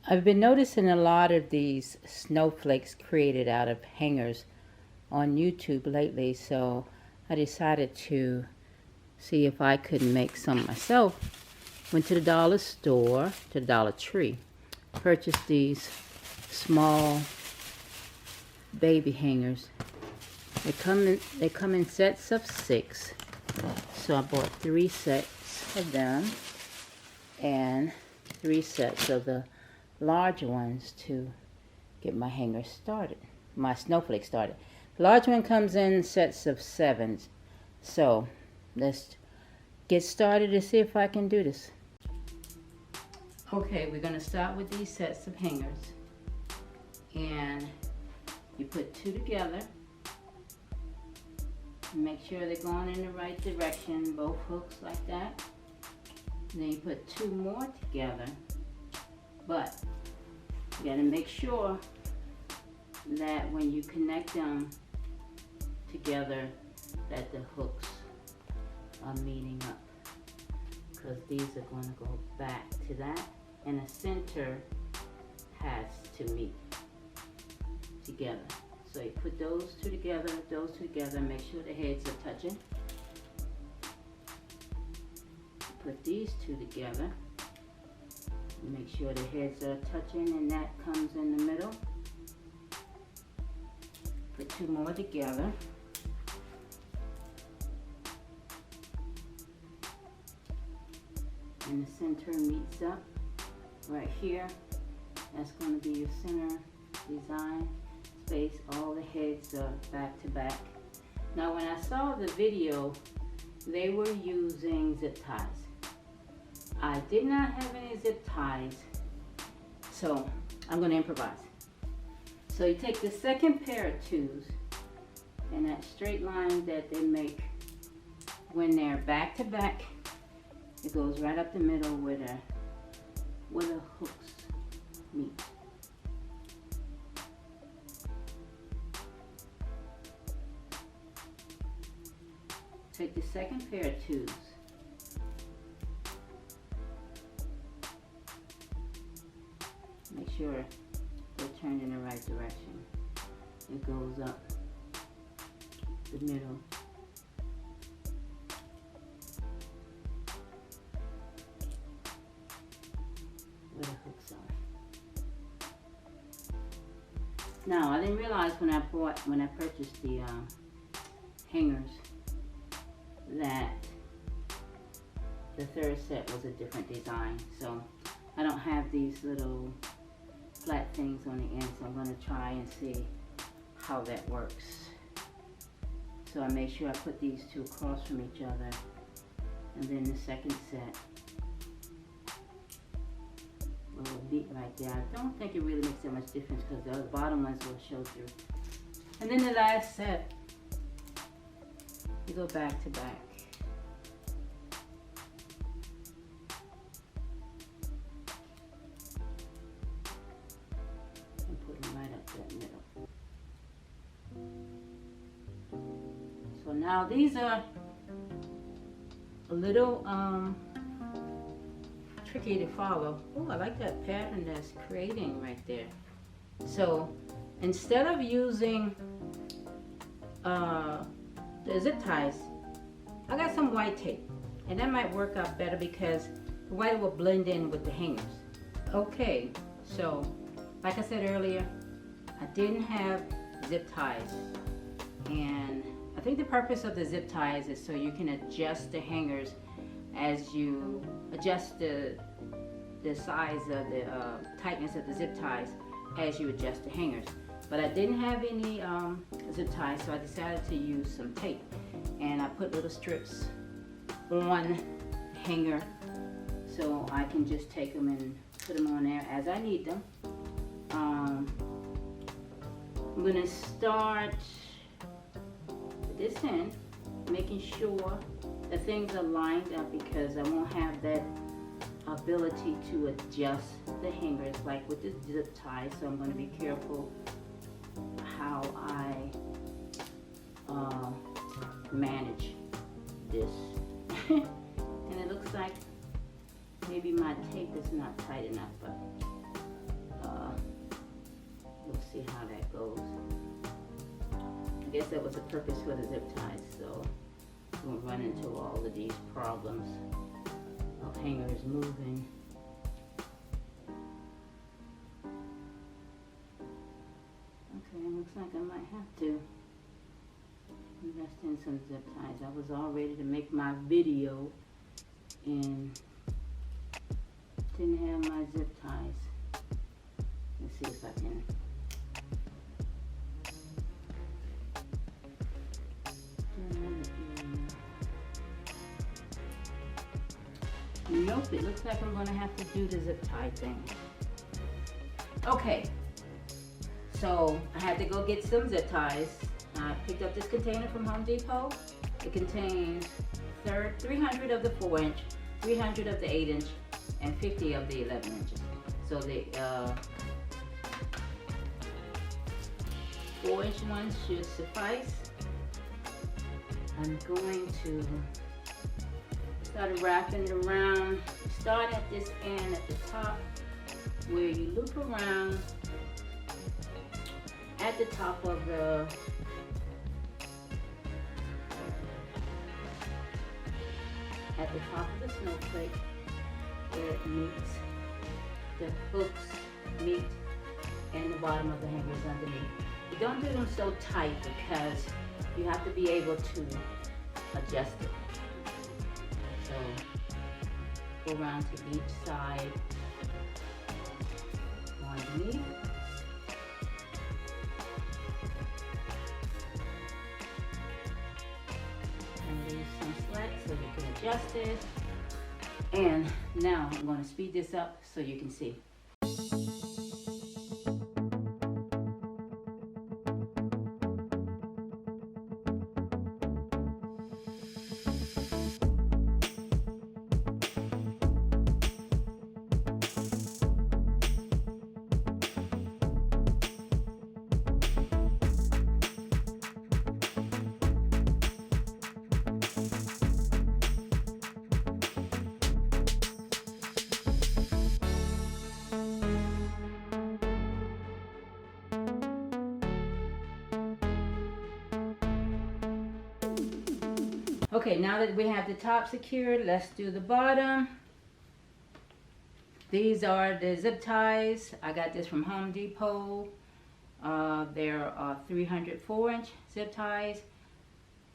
I've been noticing a lot of these snowflakes created out of hangers on YouTube lately, so I decided to see if I could make some myself. Went to the dollar store, to the Dollar Tree, purchased these small baby hangers. They come in sets of 6, so I bought 3 sets of them and 3 sets of the large ones to get my hanger started, my snowflake started. The large one comes in sets of 7, so let's get started to see if I can do this. Okay, we're going to start with these sets of hangers, and you put 2 together. Make sure they're going in the right direction, both hooks like that. And then you put 2 more together, but you got to make sure that when you connect them together that the hooks are meeting up, because these are going to go back to that, and the center has to meet together. So you put those two together, make sure the heads are touching. Put these 2 together, make sure the heads are touching, and that comes in the middle. Put 2 more together. And the center meets up right here. That's going to be your center design space. All the heads are back to back. Now when I saw the video, they were using zip ties. I did not have any zip ties, so I'm going to improvise. So you take the second pair of 2s, and that straight line that they make when they're back to back, it goes right up the middle where the hooks meet. Take the second pair of 2s, make sure they're turned in the right direction. It goes up the middle. Where the hooks are. Now I didn't realize when I purchased the hangers that the 3rd set was a different design. So I don't have these little flat things on the end, so I'm going to try and see how that works. So I make sure I put these 2 across from each other, and then the second set will meet right there. I don't think it really makes that much difference because the bottom ones will show through. And then the last set, you go back to back. And put them right up that middle. So now these are a little tricky to follow. Oh, I like that pattern that's creating right there. So instead of using the zip ties, I got some white tape, and that might work out better because the white will blend in with the hangers. Okay, so like I said earlier, I didn't have zip ties, and I think the purpose of the zip ties is so you can adjust the hangers as you adjust the size of the tightness of the zip ties as you adjust the hangers. But I didn't have any zip ties, so I decided to use some tape, and I put little strips on the hanger so I can just take them and put them on there as I need them. I'm going to start with this end, making sure that things are lined up because I won't have that ability to adjust the hangers like with the zip tie, so I'm going to be careful how I manage this. And it looks like maybe my tape is not tight enough, but guess that was the purpose for the zip ties, so we won't run into all of these problems of hangers moving. Okay, looks like I might have to invest in some zip ties. I was all ready to make my video and didn't have my zip ties. Let's see if I can. Nope, it looks like I'm gonna have to do the zip tie thing. Okay, so I had to go get some zip ties. I picked up this container from Home Depot. It contains 300 of the 4-inch, 300 of the 8-inch, and 50 of the 11 inches. So the 4-inch ones should suffice. I'm going to start wrapping it around. Start at this end at the top where you loop around at the top of the snowflake where it meets, the hooks meet, and the bottom of the hanger is underneath. You don't do them so tight because you have to be able to adjust it. So go around to each side underneath. And leave some slack so you can adjust it. And now I'm going to speed this up so you can see. Okay, now that we have the top secured, let's do the bottom. These are the zip ties. I got this from Home Depot. There are 300 4-inch zip ties,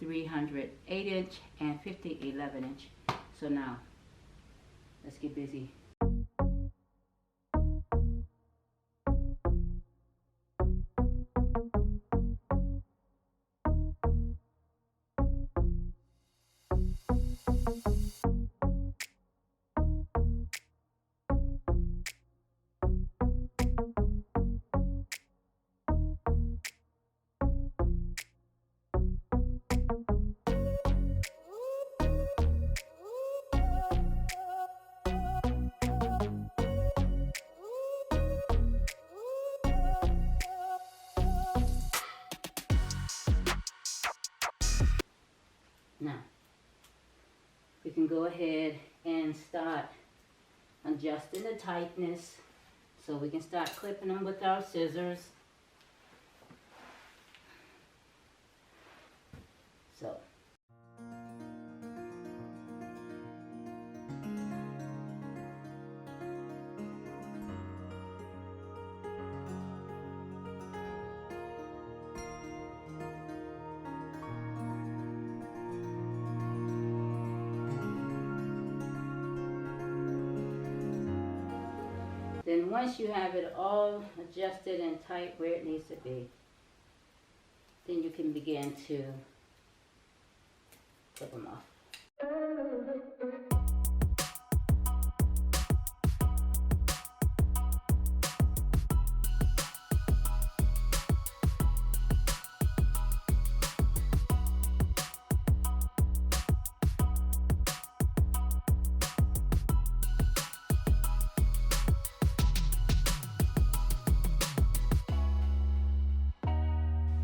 300 8-inch, and 50 11-inch. So now, let's get busy. Now, we can go ahead and start adjusting the tightness, so we can start clipping them with our scissors. So. Then once you have it all adjusted and tight where it needs to be, then you can begin to clip them off.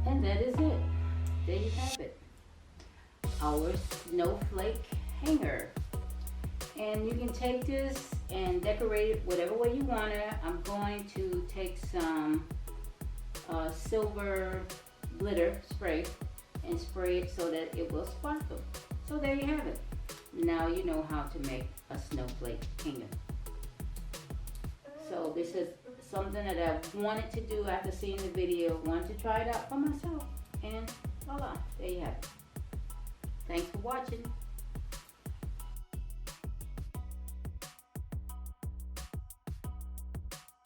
And that is it. There you have it. Our snowflake hanger. And you can take this and decorate it whatever way you want it. I'm going to take some silver glitter spray and spray it so that it will sparkle. So there you have it. Now you know how to make a snowflake hanger. So this is something that I wanted to do after seeing the video. Wanted to try it out for myself. And voila, there you have it. Thanks for watching.